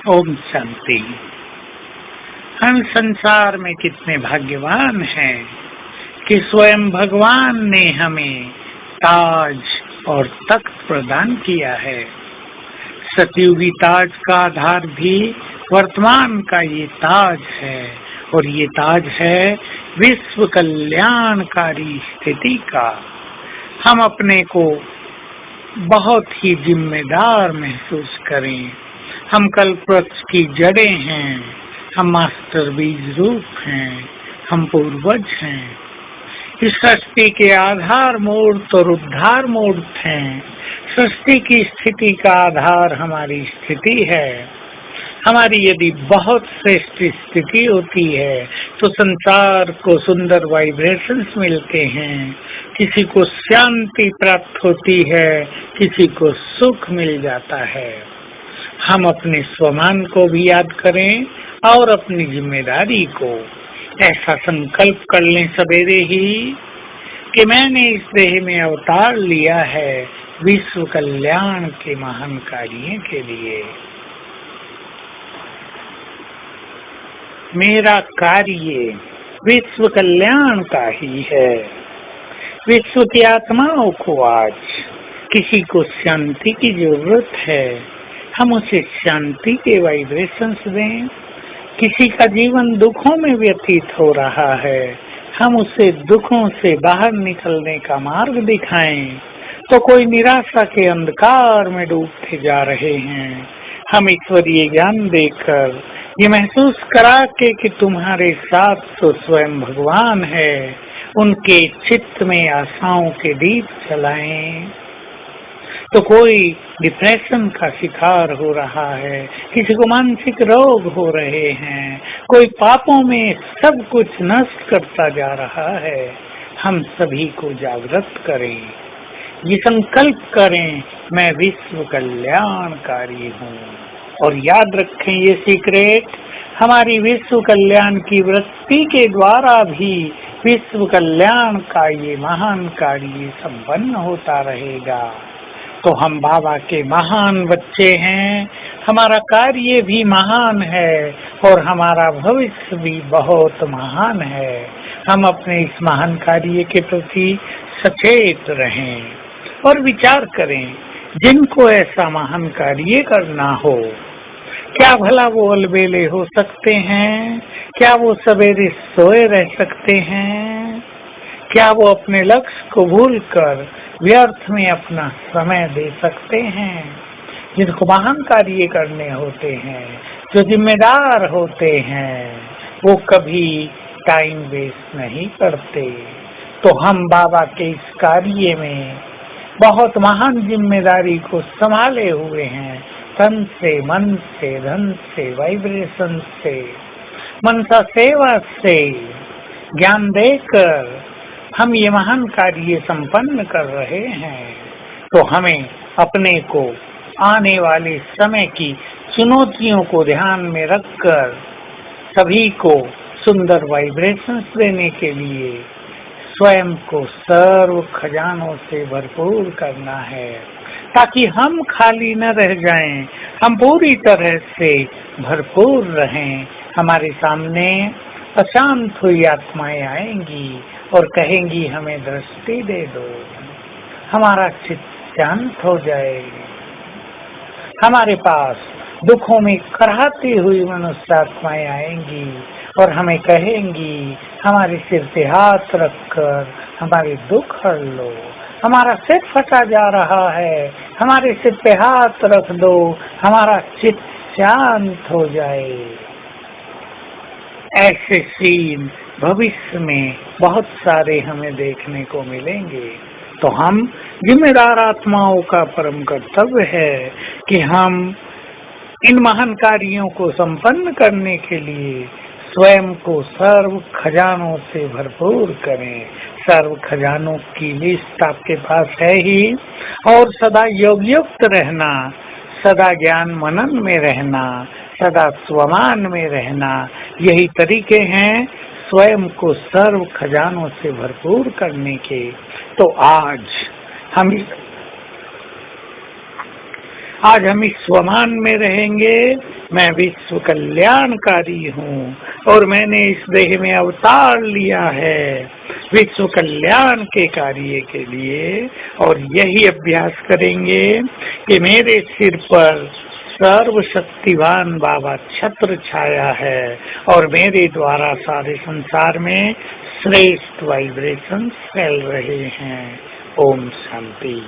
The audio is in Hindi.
ओम शांति। हम संसार में कितने भाग्यवान हैं कि स्वयं भगवान ने हमें ताज और तख्त प्रदान किया है। सतयुगी ताज का आधार भी वर्तमान का ये ताज है, और ये ताज है विश्व कल्याणकारी स्थिति का। हम अपने को बहुत ही जिम्मेदार महसूस करें। हम कल्प वृक्ष की जड़ें हैं, हम मास्टर बीज रूप हैं, हम पूर्वज हैं। इस सृष्टि के आधार मूर्त और उद्धार मूर्त हैं। सृष्टि की स्थिति का आधार हमारी स्थिति है। हमारी यदि बहुत श्रेष्ठ स्थिति होती है तो संसार को सुंदर वाइब्रेशंस मिलते हैं, किसी को शांति प्राप्त होती है, किसी को सुख मिल जाता है। हम अपने स्वमान को भी याद करें और अपनी जिम्मेदारी को। ऐसा संकल्प कर लें सवेरे ही कि मैंने इस देह में अवतार लिया है विश्व कल्याण के महान कार्य के लिए। मेरा कार्य विश्व कल्याण का ही है। विश्व की आत्माओं को आज किसी को शांति की जरूरत है, हम उसे शांति के वाइब्रेशंस दें। किसी का जीवन दुखों में व्यतीत हो रहा है, हम उसे दुखों से बाहर निकलने का मार्ग दिखाएं। तो कोई निराशा के अंधकार में डूबते जा रहे हैं, हम ईश्वरीय ज्ञान देकर ये महसूस करा के कि तुम्हारे साथ तो स्वयं भगवान है, उनके चित्त में आशाओं के दीप जलाएं। तो कोई डिप्रेशन का शिकार हो रहा है, किसी को मानसिक रोग हो रहे हैं, कोई पापों में सब कुछ नष्ट करता जा रहा है, हम सभी को जागृत करें, ये संकल्प करें मैं विश्व कल्याणकारी हूँ। और याद रखें ये सीक्रेट, हमारी विश्व कल्याण की वृत्ति के द्वारा भी विश्व कल्याण का ये महान कार्य संपन्न होता रहेगा। तो हम बाबा के महान बच्चे हैं, हमारा कार्य भी महान है और हमारा भविष्य भी बहुत महान है। हम अपने इस महान कार्य के प्रति सचेत रहें और विचार करें, जिनको ऐसा महान कार्य करना हो, क्या भला वो अलबेले हो सकते हैं? क्या वो सवेरे सोए रह सकते हैं? क्या वो अपने लक्ष्य को भूलकर व्यर्थ में अपना समय दे सकते हैं? जिनको महान कार्य करने होते हैं, जो जिम्मेदार होते हैं, वो कभी टाइम वेस्ट नहीं करते। तो हम बाबा के इस कार्य में बहुत महान जिम्मेदारी को संभाले हुए हैं, तन से, मन से, धन से, वाइब्रेशन से, मनसा सेवा से, ज्ञान देकर हम ये महान कार्य संपन्न कर रहे हैं। तो हमें अपने को आने वाले समय की चुनौतियों को ध्यान में रखकर सभी को सुंदर वाइब्रेशंस देने के लिए स्वयं को सर्व खजानों से भरपूर करना है, ताकि हम खाली न रह जाएं, हम पूरी तरह से भरपूर रहें। हमारे सामने अशांत हुई आत्माएं आएंगी और कहेंगी हमें दृष्टि दे दो, हमारा चित्त शांत हो जाए। हमारे पास दुखों में कराहती हुई मनुष्य आत्माएं आएंगी और हमें कहेंगी हमारे सिर पे हाथ रखकर हमारे दुख हर लो, हमारा सिर फटा जा रहा है, हमारे सिर पे हाथ रख दो, हमारा चित्त शांत हो जाए। ऐसे सीन भविष्य में बहुत सारे हमें देखने को मिलेंगे। तो हम जिम्मेदार आत्माओं का परम कर्तव्य है कि हम इन महान कार्यों को संपन्न करने के लिए स्वयं को सर्व खजानों से भरपूर करें। सर्व खजानों की लिस्ट आपके पास है ही, और सदा योगयुक्त रहना, सदा ज्ञान मनन में रहना, सदा स्वमान में रहना, यही तरीके हैं स्वयं को सर्व खजानों से भरपूर करने के। तो आज हम इस स्वमान में रहेंगे, मैं विश्व कल्याणकारी हूँ और मैंने इस देह में अवतार लिया है विश्व कल्याण के कार्य के लिए। और यही अभ्यास करेंगे कि मेरे सिर पर सर्वशक्तिवान बाबा छत्र छाया है और मेरे द्वारा सारे संसार में श्रेष्ठ वाइब्रेशन फैल रहे हैं। ओम शांति।